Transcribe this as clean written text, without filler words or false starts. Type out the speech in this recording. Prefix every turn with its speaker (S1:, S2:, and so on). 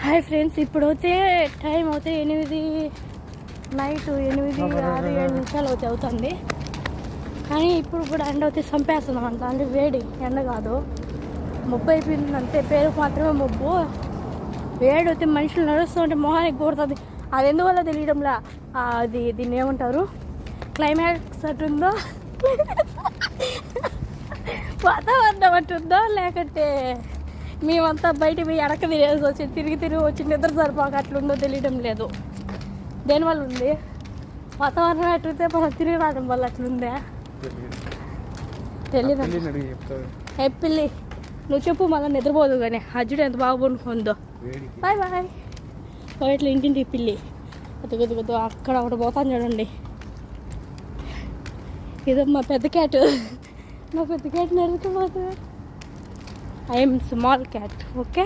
S1: Hi friends, ఇప్పుడైతే time అయితే 8 night 8:06 అవుతుంది. కానీ ఇప్పుడు కూడా ఎండ అయితే చంపేస్తున్నాం అంట. అంటే వేడి ఎండ కాదు, మబ్బు అయిపోయింది అంతే, పేరు మాత్రమే మబ్బు. వేడి అయితే మనుషులు నడుస్తూ ఉంటే మొహానికి కూడుతుంది. అది ఎందువల్ల తెలియడంలా. అది దీన్ని ఏమంటారు, క్లైమాక్స్ అటుందో వాతావరణం అటుందో, లేకంటే మేమంతా బయట పోయి అడక తినేసి వచ్చి తిరిగి వచ్చి నిద్ర సరిపోక అట్లుందో తెలియడం లేదు. దేనివల్ల ఉంది? వాతావరణం అట్లయితే మనం తిరిగి రావడం వల్ల అట్లుందే తెలియదు. ఏ పిల్లి, నువ్వు చెప్పు, మళ్ళీ నిద్రపోదు. కానీ అజ్జుడు ఎంత బాగా పడుకుందో. Bye bye. ఇట్లా ఇంటింటి పిల్లి అతుగుతుగుతూ అక్కడ ఒకటి పోతాను చూడండి. ఇదో మా పెద్ద క్యాట్. మా పెద్ద క్యాట్ నడుచుకుపోతుంది. I'm small cat. ఓకే.